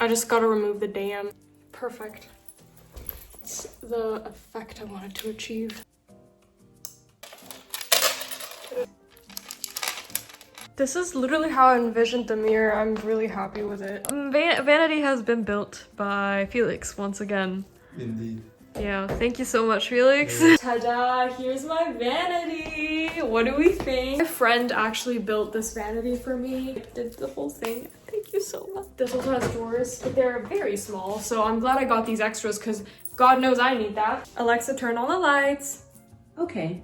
just gotta remove the dam. Perfect. It's the effect I wanted to achieve. This is literally how I envisioned the mirror. I'm really happy with it. Vanity has been built by Felix once again. Indeed. Yeah, thank you so much, Felix. Yeah. Ta-da! Here's my vanity! What do we think? My friend actually built this vanity for me. Did the whole thing. Thank you so much. This also has drawers, but they're very small, so I'm glad I got these extras because God knows I need that. Alexa, turn on the lights. Okay.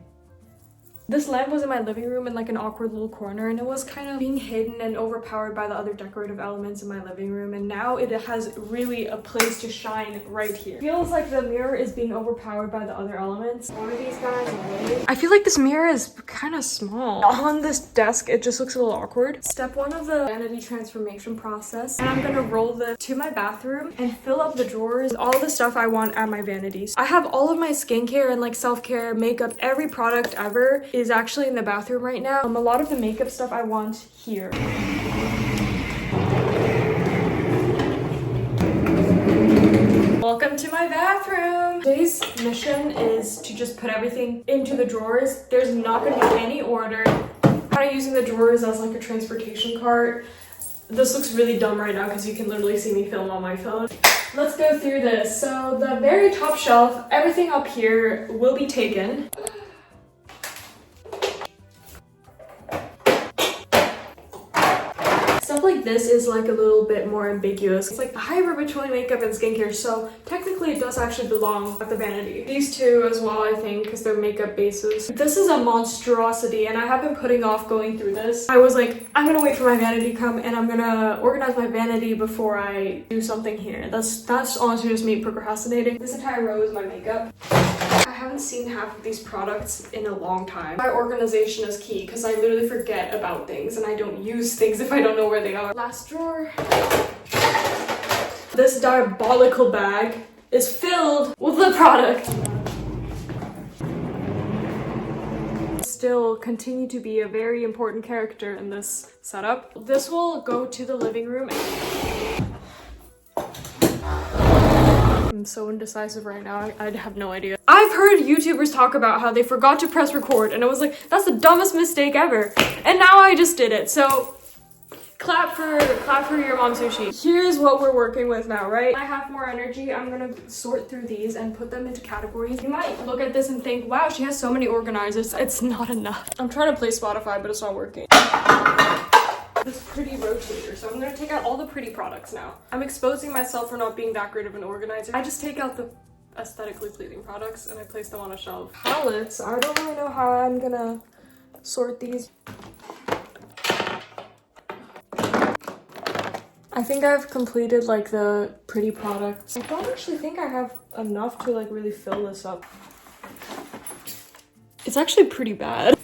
This lamp was in my living room in like an awkward little corner, and it was kind of being hidden and overpowered by the other decorative elements in my living room, and now it has really a place to shine right here. Feels like the mirror is being overpowered by the other elements. One of these guys away. I feel like this mirror is kind of small. On this desk, it just looks a little awkward. Step 1 of the vanity transformation process, and I'm gonna roll this to my bathroom and fill up the drawers with all the stuff I want at my vanities. I have all of my skincare and like self-care, makeup, every product ever is actually in the bathroom right now. A lot of the makeup stuff I want here. Welcome to my bathroom. Today's mission is to just put everything into the drawers. There's not gonna be any order. I'm kind of using the drawers as like a transportation cart. This looks really dumb right now because you can literally see me film on my phone. Let's go through this. So the very top shelf, everything up here will be taken. Stuff like this is like a little bit more ambiguous. It's like a hybrid between makeup and skincare, so technically it does actually belong at the vanity. These two as well, I think, because they're makeup bases. This is a monstrosity, and I have been putting off going through this. I was like, I'm gonna wait for my vanity to come, and I'm gonna organize my vanity before I do something here. That's honestly just me procrastinating. This entire row is my makeup. I haven't seen half of these products in a long time. My organization is key because I literally forget about things and I don't use things if I don't know where they are. Last drawer. This diabolical bag is filled with the product. Still continue to be a very important character in this setup. This will go to the living room. I'm so indecisive right now. I have no idea. I've heard YouTubers talk about how they forgot to press record, and I was like, that's the dumbest mistake ever. And now I just did it. So clap for your mom sushi. Here's what we're working with now, right? I have more energy. I'm gonna sort through these and put them into categories. You might look at this and think, wow, she has so many organizers. It's not enough. I'm trying to play Spotify, but it's not working. This pretty rotator, so I'm gonna take out all the pretty products now. I'm exposing myself for not being that great of an organizer. I just take out the aesthetically pleasing products and I place them on a shelf. Palettes, I don't really know how I'm gonna sort these. I think I've completed like the pretty products. I don't actually think I have enough to like really fill this up. It's actually pretty bad.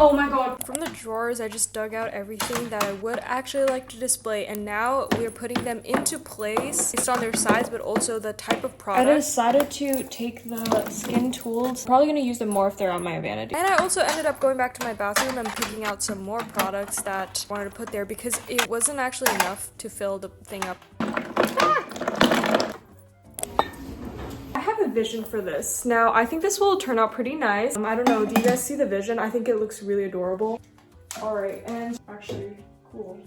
Oh my god. From the drawers, I just dug out everything that I would actually like to display, and now we're putting them into place based on their size, but also the type of product. I decided to take the skin tools. Probably gonna use them more if they're on my vanity. And I also ended up going back to my bathroom and picking out some more products that I wanted to put there because it wasn't actually enough to fill the thing up. Vision for this. Now, I think this will turn out pretty nice. I don't know, do you guys see the vision? I think it looks really adorable. All right, and actually, cool.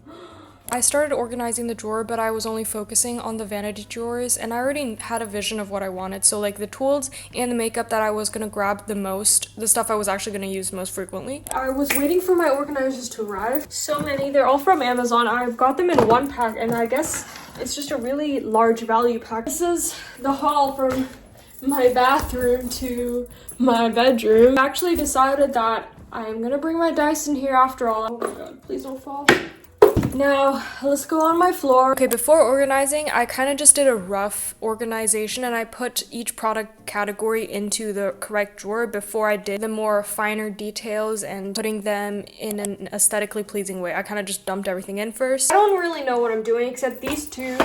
I started organizing the drawer, but I was only focusing on the vanity drawers, and I already had a vision of what I wanted. So like the tools and the makeup that I was gonna grab the most, the stuff I was actually gonna use most frequently. I was waiting for my organizers to arrive. So many, they're all from Amazon. I've got them in one pack, and I guess it's just a really large value pack. This is the haul from my bathroom to my bedroom. I actually decided that I'm gonna bring my Dyson here after all. Oh my god, please don't fall. Now, let's go on my floor. Okay, before organizing, I kind of just did a rough organization and I put each product category into the correct drawer before I did the more finer details and putting them in an aesthetically pleasing way. I kind of just dumped everything in first. I don't really know what I'm doing except these two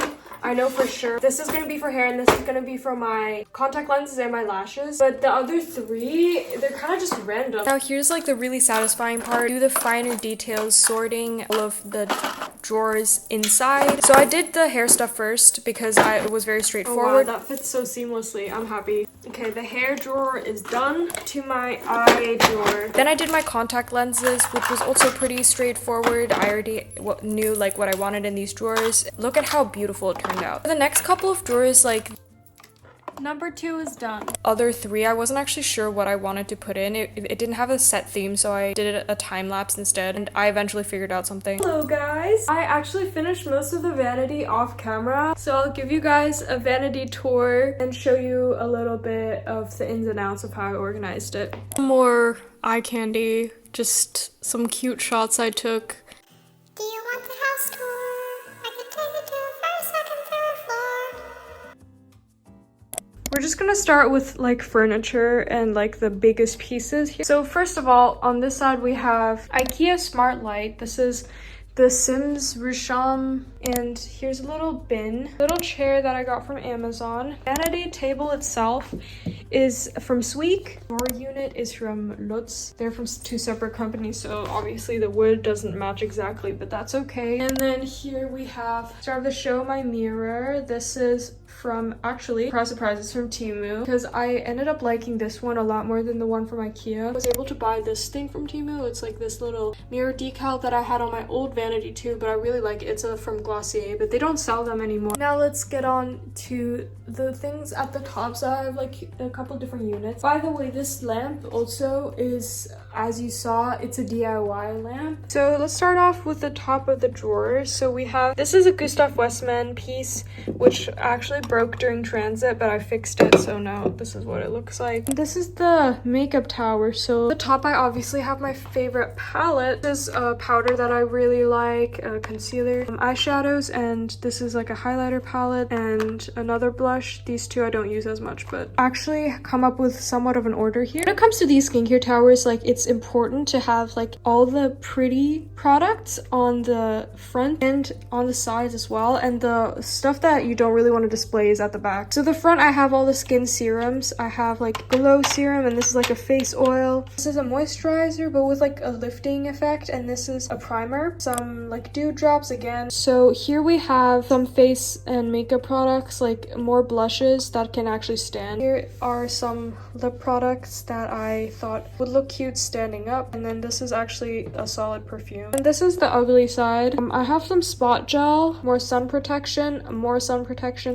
I know for sure this is gonna be for hair and this is gonna be for my contact lenses and my lashes. But the other three, they're kind of just random. Now here's like the really satisfying part. Do the finer details, sorting all of the drawers inside. So I did the hair stuff first because it was very straightforward. Oh wow, that fits so seamlessly. I'm happy. Okay, the hair drawer is done. To my eye drawer. Then I did my contact lenses, which was also pretty straightforward. I already knew like what I wanted in these drawers. Look at how beautiful it turned out. For the next couple of drawers, like number 2 is done. Other 3, I wasn't actually sure what I wanted to put in. It didn't have a set theme, so I did a time lapse instead, and I eventually figured out something. Hello guys! I actually finished most of the vanity off camera, so I'll give you guys a vanity tour and show you a little bit of the ins and outs of how I organized it. More eye candy, just some cute shots I took. Do you want the house tour? I can take you to the first, second, third floor. We're just gonna start with like furniture and like the biggest pieces here. So first of all, on this side we have IKEA Smart Light. This is the Sims Rusham, and here's a little bin. Little chair that I got from Amazon. Vanity table itself is from Sweek. Door unit is from Lutz. They're from 2 separate companies, so obviously the wood doesn't match exactly, but that's okay. And then here we have, start of the show, my mirror. This is from, actually, surprise surprise, it's from Temu, because I ended up liking this one a lot more than the one from IKEA. I was able to buy this thing from Temu. It's like this little mirror decal that I had on my old vanity too, but I really like it. It's from Glossier, but they don't sell them anymore. Now let's get on to the things at the top. So I have like a couple different units. By the way, this lamp also is, as you saw, it's a DIY lamp. So let's start off with the top of the drawer. So we have, this is a Gustav Westman piece, which actually broke during transit, but I fixed it, so now this is what it looks like. This is the makeup tower. So at the top I obviously have my favorite palette. This is a powder that I really like, a concealer, eyeshadows, and this is like a highlighter palette and another blush. These two I don't use as much, but actually come up with somewhat of an order here. When it comes to these skincare towers, like it's important to have like all the pretty products on the front and on the sides as well, and the stuff that you don't really want to display is at the back. So the front I have all the skin serums. I have like glow serum, and this is like a face oil. This is a moisturizer but with like a lifting effect, and this is a primer. Some like dew drops again. So here we have some face and makeup products, like more blushes that can actually stand. Here are some lip products that I thought would look cute standing up, and then this is actually a solid perfume. And this is the ugly side. I have some spot gel, more sun protection,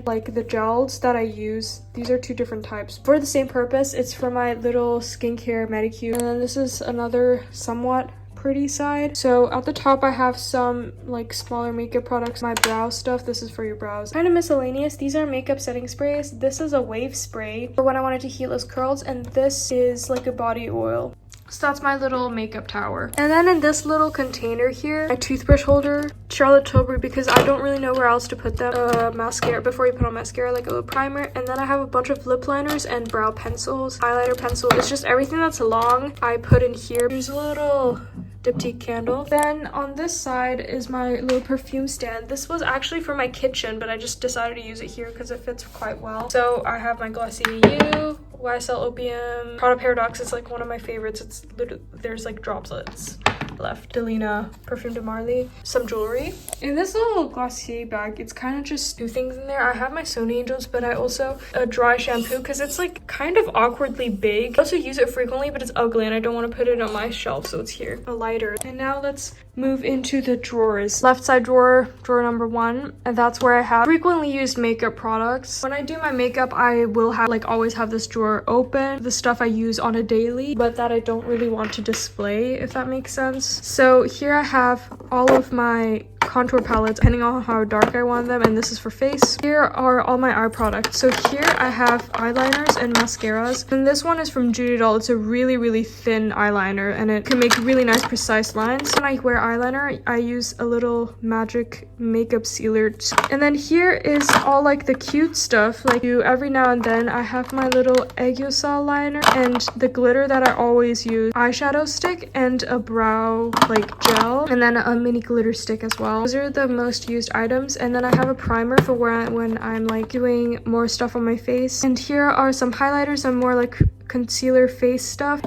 like the gels that I use. These are 2 different types for the same purpose. It's for my little skincare medicube. And then this is another somewhat pretty side. So at the top I have some like smaller makeup products. My brow stuff, this is for your brows. Kind of miscellaneous. These are makeup setting sprays. This is a wave spray for when I wanted to heal those curls, and this is like a body oil. So that's my little makeup tower. And then in this little container here, my toothbrush holder, Charlotte Tilbury, because I don't really know where else to put them. Mascara, before you put on mascara, like a little primer. And then I have a bunch of lip liners and brow pencils, highlighter pencil. It's just everything that's long I put in here. There's a little diptyque candle. Then on this side is my little perfume stand. This was actually for my kitchen, but I just decided to use it here because it fits quite well. So I have my Glossier U, YSL Opium, Prada Paradox is like one of my favorites. It's literally, there's like droplets left. Delina Perfume de Marly, some jewelry. In this little Glossier bag, it's kind of just 2 things in there. I have my Sony Angels, but I also a dry shampoo because it's like kind of awkwardly big. I also use it frequently, but it's ugly and I don't want to put it on my shelf, so it's here. A lighter. And now let's move into the drawers. Left side drawer, drawer number 1, and that's where I have frequently used makeup products. When I do my makeup, I will have like always have this drawer open. The stuff I use on a daily, but that I don't really want to display, if that makes sense. So here I have all of my contour palettes depending on how dark I want them, and this is for face. Here are all my eye products. So here I have eyeliners and mascaras, and this one is from Judy Doll. It's a really thin eyeliner and it can make really nice precise lines. When I wear eyeliner, I use a little magic makeup sealer. And then here is all like the cute stuff, like every now and then I have my little Aegosol liner and the glitter that I always use, eyeshadow stick, and a brow like gel, and then a mini glitter stick as well. Those are the most used items. And then I have a primer for when I'm like doing more stuff on my face. And here are some highlighters, some more like concealer face stuff.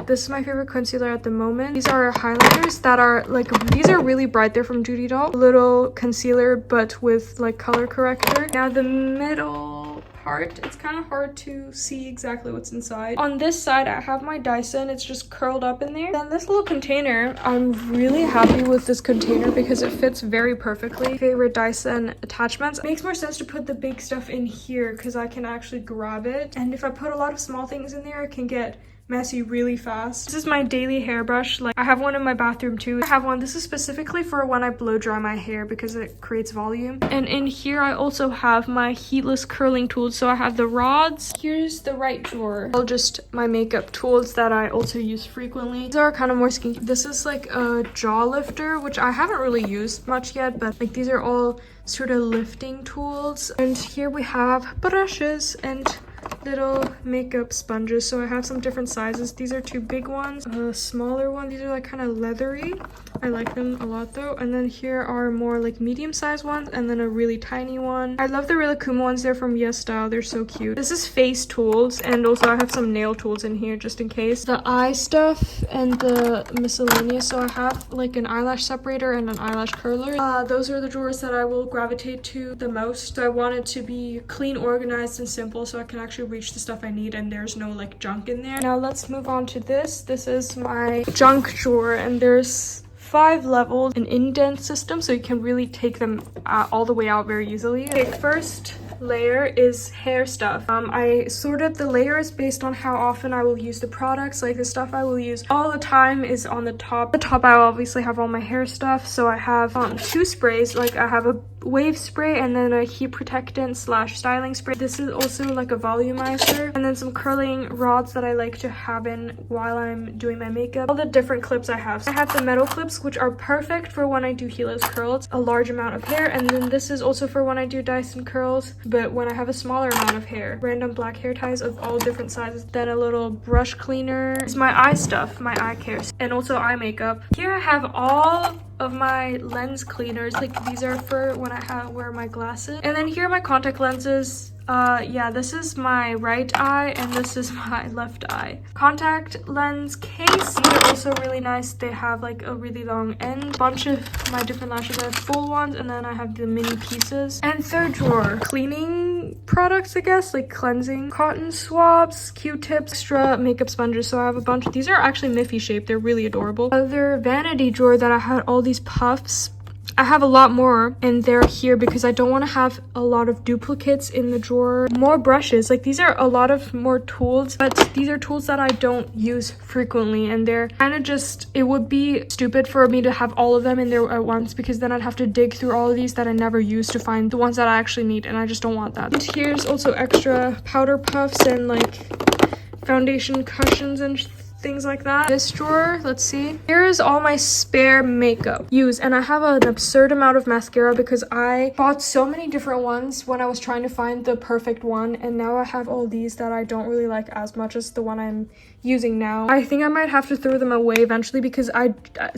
This is my favorite concealer at the moment. These are highlighters that are like, these are really bright. They're from Judy Doll. A little concealer but with like color corrector. Now the middle part, it's kind of hard to see exactly what's inside. On this side I have my Dyson. It's just curled up in there. Then this little container, I'm really happy with this container because it fits very perfectly. Favorite Dyson attachments. It makes more sense to put the big stuff in here because I can actually grab it, and if I put a lot of small things in there it can get messy really fast. This is my daily hairbrush. Like, I have one in my bathroom too. I have one. This is specifically for when I blow dry my hair because it creates volume. And in here I also have my heatless curling tools. So I have the rods. Here's the right drawer. All just my makeup tools that I also use frequently. These are kind of more skinky. This is like a jaw lifter, which I haven't really used much yet, but like these are all sort of lifting tools. And here we have brushes and little makeup sponges. So I have some different sizes. These are two big ones, a smaller one. These are like kind of leathery. I like them a lot though. And then here are more like medium sized ones, and then a really tiny one. I love the Rilakkuma ones. They're from Yes Style. They're so cute. This is face tools, and also I have some nail tools in here just in case. The eye stuff and the miscellaneous. So I have like an eyelash separator and an eyelash curler. Those are the drawers that I will gravitate to the most. So I want it to be clean, organized, and simple so I can actually reach the stuff I need and there's no like junk in there. Now let's move on to this. This is my junk drawer, and there's 5 levels, an indent system, so you can really take them all the way out very easily. Okay, first layer is hair stuff. I sorted the layers based on how often I will use the products. Like the stuff I will use all the time is on the top. The top I obviously have all my hair stuff. So I have 2 sprays. Like I have a wave spray and then a heat protectant / styling spray. This is also like a volumizer, and then some curling rods that I like to have in while I'm doing my makeup. All the different clips I have. So I have the metal clips, which are perfect for when I do heelless curls, a large amount of hair, and then this is also for when I do Dyson curls, but when I have a smaller amount of hair. Random black hair ties of all different sizes. Then a little brush cleaner. It's my eye stuff, my eye care, and also eye makeup. Here I have all of my lens cleaners. Like these are for when I wear my glasses. And then here are my contact lenses. Yeah, this is my right eye and this is my left eye. Contact lens case. These are also really nice. They have like a really long end. Bunch of my different lashes. I have full ones and then I have the mini pieces. And third drawer, cleaning products, I guess, like cleansing, cotton swabs, Q-tips, extra makeup sponges. So I have a bunch. These are actually Miffy shaped. They're really adorable. Other vanity drawer that I had all these puffs. I have a lot more and they're here because I don't want to have a lot of duplicates in the drawer. More brushes. Like these are a lot of more tools, but these are tools that I don't use frequently, and they're kind of just, it would be stupid for me to have all of them in there at once because then I'd have to dig through all of these that I never use to find the ones that I actually need, and I just don't want that. And here's also extra powder puffs and like foundation cushions and things like that. This drawer, let's see. Here is all my spare makeup use, and I have an absurd amount of mascara because I bought so many different ones when I was trying to find the perfect one, and now I have all these that I don't really like as much as the one I'm using now. I think I might have to throw them away eventually because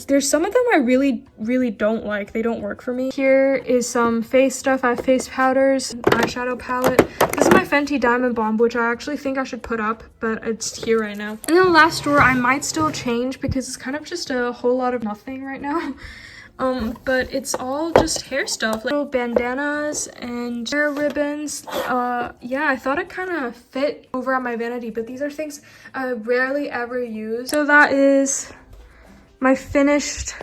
there's some of them I really don't like. They don't work for me. Here is some face stuff. I have face powders, eyeshadow palette. This is my Fenty Diamond Bomb, which I actually think I should put up, but it's here right now. And then the last drawer I might still change because it's kind of just a whole lot of nothing right now. But it's all just hair stuff, like little bandanas and hair ribbons. Yeah, I thought it kind of fit over at my vanity, but these are things I rarely ever use. So that is my finished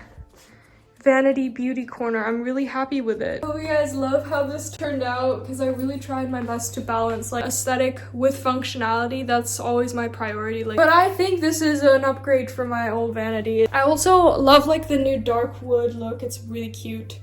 vanity beauty corner. I'm really happy with it. Hope you guys love how this turned out because I really tried my best to balance like aesthetic with functionality. That's always my priority. But I think this is an upgrade from my old vanity. I also love like the new dark wood look. It's really cute.